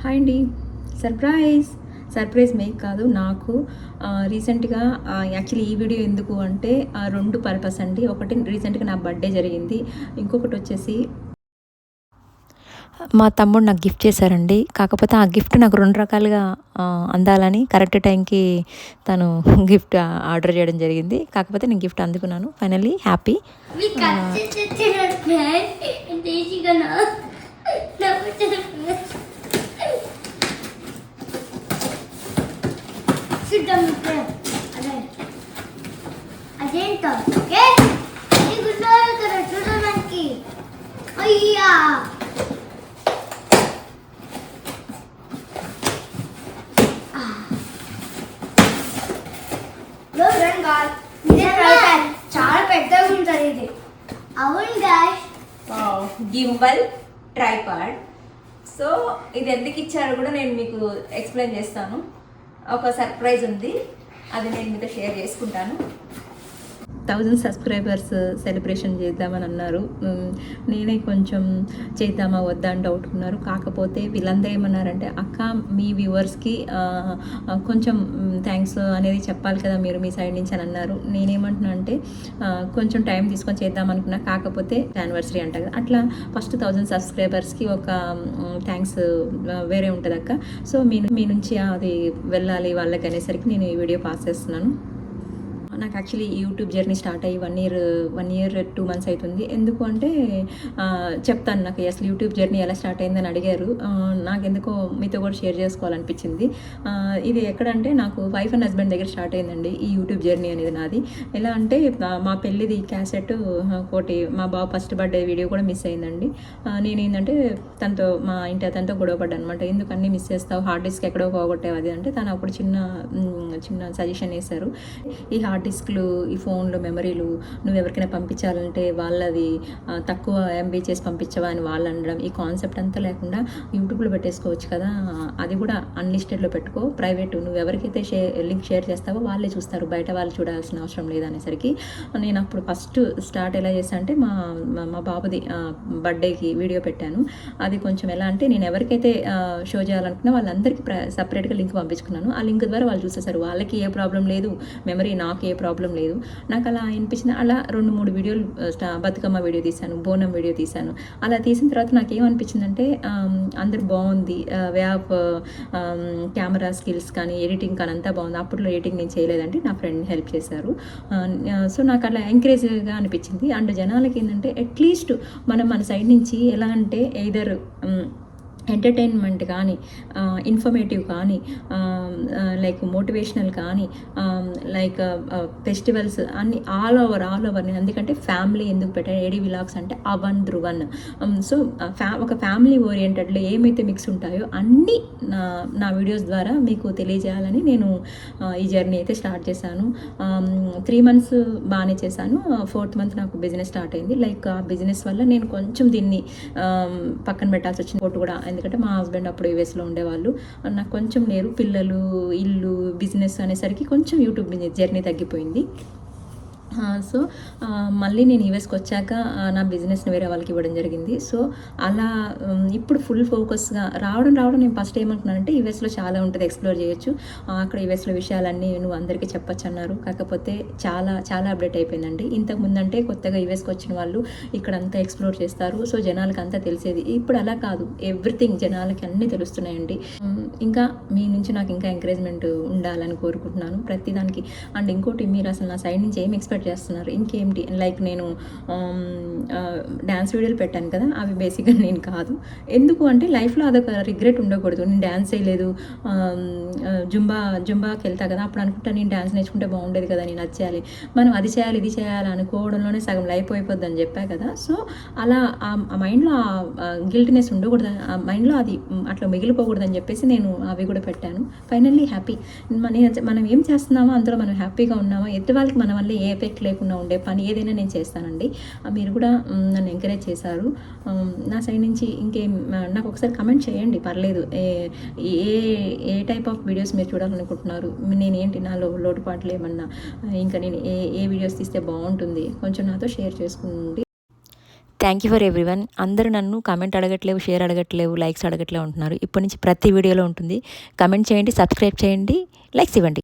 Hi అండి. Surprise మీకు కాదు, నాకు. రీసెంట్గా యాక్చువల్లీ ఈ వీడియో ఎందుకు అంటే 2 పర్పస్ అండి. ఒకటి రీసెంట్గా నా బర్త్డే జరిగింది. ఇంకొకటి వచ్చేసి మా తమ్ముడు నాకు గిఫ్ట్ చేశారండి. కాకపోతే ఆ గిఫ్ట్ నాకు 2 రకాలుగా అందాలని కరెక్ట్ టైంకి తను గిఫ్ట్ ఆర్డర్ చేయడం జరిగింది. కాకపోతే నేను గిఫ్ట్ అందుకున్నాను. Finally happy. అదేంటో చూడడానికి అయ్యా చాలా పెద్దగా ఉంటుంది ఇది. అవును గాయ్స్, గింబల్ ట్రైపాడ్. సో ఇది ఎందుకు ఇచ్చారో కూడా నేను మీకు ఎక్స్ప్లెయిన్ చేస్తాను. ఒక సర్ప్రైజ్ ఉంది, అది నేను మీతో షేర్ చేసుకుంటాను. 1000 సబ్స్క్రైబర్స్ సెలబ్రేషన్ చేద్దామని అన్నారు. నేనే కొంచెం చేద్దామా వద్దా అని డౌట్ ఉన్నారు. కాకపోతే వీళ్ళందరూ ఏమన్నారంటే, అక్క మీ వ్యూవర్స్కి కొంచెం థ్యాంక్స్ అనేది చెప్పాలి కదా మీరు మీ సైడ్ నుంచి అని అన్నారు. నేనేమంటున్నా అంటే కొంచెం టైం తీసుకొని చేద్దాం అనుకున్నా. కాకపోతే యానివర్సరీ అంట కదా, అట్లా ఫస్ట్ 1000 సబ్స్క్రైబర్స్కి ఒక థ్యాంక్స్ వేరే ఉంటుంది అక్క. సో మీ నుంచి అది వెళ్ళాలి వాళ్ళకి అనేసరికి నేను ఈ వీడియో పాస్ చేస్తున్నాను. నాకు యాక్చువల్లీ యూట్యూబ్ జర్నీ స్టార్ట్ అయ్యి 1 ఇయర్ 2 మంత్స్ అవుతుంది. ఎందుకు అంటే చెప్తాను, నాకు అసలు యూట్యూబ్ జర్నీ ఎలా స్టార్ట్ అయిందని అడిగారు. నాకు ఎందుకో మీతో కూడా షేర్ చేసుకోవాలనిపించింది. ఇది ఎక్కడంటే నాకు వైఫ్ అండ్ హస్బెండ్ దగ్గర స్టార్ట్ అయిందండి ఈ యూట్యూబ్ జర్నీ అనేది నాది. ఎలా అంటే మా పెళ్ళిది క్యాసెట్ ఒకటి, మా బాబు ఫస్ట్ బర్త్డే వీడియో కూడా మిస్ అయిందండి. నేను ఏంటంటే తనతో మా ఇంటి అతనితో గొడవపడ్డా అనమాట. ఎందుకు అన్నీ మిస్ చేస్తావు, హార్డ్ డిస్క్ ఎక్కడో పోగొట్టావు అది అంటే. తను అప్పుడు చిన్న సజెషన్ వేశారు. ఈ హార్డ్ డిస్క్లు, ఈ ఫోన్లు మెమరీలు నువ్వు ఎవరికైనా పంపించాలంటే వాళ్ళది తక్కువ ఎంబీ చేసి పంపించవా అని వాళ్ళు అనడం. ఈ కాన్సెప్ట్ అంతా లేకుండా యూట్యూబ్లో పెట్టేసుకోవచ్చు కదా, అది కూడా అన్లిస్టెడ్లో పెట్టుకో, ప్రైవేట్, నువ్వు ఎవరికైతే లింక్ షేర్ చేస్తావో వాళ్ళే చూస్తారు, బయట వాళ్ళు చూడాల్సిన అవసరం లేదనేసరికి నేను అప్పుడు ఫస్ట్ స్టార్ట్ ఎలా చేశాను అంటే మా బాబుది బర్త్డేకి వీడియో పెట్టాను. అది కొంచెం ఎలా అంటే నేను ఎవరికైతే షో చేయాలనుకున్నా వాళ్ళందరికీ సపరేట్గా లింక్ పంపించుకున్నాను. ఆ లింక్ ద్వారా వాళ్ళు చూసేసారు, వాళ్ళకి ఏ ప్రాబ్లం లేదు, మెమరీ నాకు ఏ ప్రాబ్లం లేదు. నాకు అలా అనిపించింది. అలా 2-3 వీడియోలు బతుకమ్మ వీడియో తీశాను, బోనం వీడియో తీశాను. అలా తీసిన తర్వాత నాకు ఏమనిపించిందంటే అందరు బాగుంది, వే ఆఫ్ కెమెరా స్కిల్స్ కానీ ఎడిటింగ్ కానీ అంతా బాగుంది. అప్పట్లో ఎడిటింగ్ నేను చేయలేదంటే నా ఫ్రెండ్ హెల్ప్ చేశారు. సో నాకు అలా ఎంకరేజ్గా అనిపించింది. అండ్ జనాలకి ఏంటంటే అట్లీస్ట్ మనం మన సైడ్ నుంచి ఎలా అంటే ఎయిదర్ ఎంటర్టైన్మెంట్ కానీ ఇన్ఫర్మేటివ్ కానీ లైక్ మోటివేషనల్ కానీ లైక్ ఫెస్టివల్స్ అన్ని ఆల్ ఓవర్ నేను ఎందుకంటే ఫ్యామిలీ ఎందుకు పెట్టాను, ఏడీ వ్లాగ్స్ అంటే అవన్ ధ్రువన్. సో ఒక ఫ్యామిలీ ఓరియంటెడ్లో ఏమైతే మిక్స్ ఉంటాయో అన్నీ నా వీడియోస్ ద్వారా మీకు తెలియజేయాలని నేను ఈ జర్నీ అయితే స్టార్ట్ చేశాను. 3 మంత్స్ బాగానే చేశాను. 4th మంత్ నాకు బిజినెస్ స్టార్ట్ అయింది. లైక్ ఆ బిజినెస్ వల్ల నేను కొంచెం దీన్ని పక్కన పెట్టాల్సి వచ్చింది కూడా. ఎందుకంటే మా హస్బెండ్ అప్పుడు యూఎస్లో ఉండేవాళ్ళు, నాకు కొంచెం లేరు, పిల్లలు, ఇల్లు, బిజినెస్ అనేసరికి కొంచెం యూట్యూబ్ జర్నీ తగ్గిపోయింది. సో మళ్ళీ నేను యూఎస్కి వచ్చాక నా బిజినెస్ని వేరే వాళ్ళకి ఇవ్వడం జరిగింది. సో అలా ఇప్పుడు ఫుల్ ఫోకస్గా రావడం నేను ఫస్ట్ ఏమనుకున్నానంటే యూఎస్లో చాలా ఉంటుంది, ఎక్స్ప్లోర్ చేయొచ్చు, అక్కడ యూఎస్లో విషయాలన్నీ నువ్వు అందరికీ చెప్పచ్చు అన్నారు. కాకపోతే చాలా అప్డేట్ అయిపోయిందండి. ఇంతకుముందు అంటే కొత్తగా యూఎస్కి వచ్చిన వాళ్ళు ఇక్కడ అంతా ఎక్స్ప్లోర్ చేస్తారు, సో జనాలకి అంతా తెలిసేది. ఇప్పుడు అలా కాదు, ఎవ్రీథింగ్ జనాలకి అన్నీ తెలుస్తున్నాయండి. ఇంకా మీ నుంచి నాకు ఇంకా ఎంకరేజ్మెంట్ ఉండాలని కోరుకుంటున్నాను ప్రతిదానికి. అండ్ ఇంకోటి, మీరు అసలు నా సైడ్ నుంచి ఏం ఎక్స్పెక్ట్ చేస్తున్నారు, ఇంకేమిటి, లైక్ నేను డ్యాన్స్ వీడియోలు పెట్టాను కదా, అవి బేసిక్గా నేను కాదు. ఎందుకు అంటే లైఫ్లో అదొక రిగ్రెట్ ఉండకూడదు. నేను డ్యాన్స్ చేయలేదు, జుంబాకి వెళ్తా కదా, అప్పుడు అనుకుంటా నేను డ్యాన్స్ నేర్చుకుంటే బాగుండేది కదా, నేను అది చేయాలి, మనం అది చేయాలి ఇది చేయాలి అనుకోవడంలోనే సగం లైఫ్ అయిపోద్ది అని చెప్పా కదా. సో అలా ఆ మైండ్లో గిల్టీనెస్ ఉండకూడదు, ఆ మైండ్లో అది అట్లా మిగిలిపోకూడదని చెప్పేసి నేను అవి కూడా పెట్టాను. Finally happy. మనం ఏం చేస్తున్నామో అందులో మనం హ్యాపీగా ఉన్నామా, ఎదుటి వాళ్ళకి మన వల్ల ఏ ఎఫెక్ట్ లేకుండా ఉండే పని ఏదైనా నేను చేస్తానండి. మీరు కూడా నన్ను ఎంకరేజ్ చేశారు. నా సైడ్ నుంచి ఇంకేం నాకు ఒకసారి కమెంట్ చేయండి, పర్లేదు. ఏ టైప్ ఆఫ్ వీడియోస్ మీరు చూడాలనుకుంటున్నారు, నేనేంటి నాలో లోటుపాట్లు ఏమన్నా, ఇంకా నేను ఏ వీడియోస్ తీస్తే బాగుంటుంది కొంచెం నాతో షేర్ చేసుకోండి. Thank you for everyone. అందరూ నన్ను కామెంట్ అడగట్లేవు, షేర్ అడగట్లేవు, లైక్స్ అడగట్లేవు అంటున్నారు. ఇప్పటి నుంచి ప్రతి వీడియోలో ఉంటుంది. కామెంట్ చేయండి, సబ్స్క్రైబ్ చేయండి, లైక్స్ ఇవ్వండి.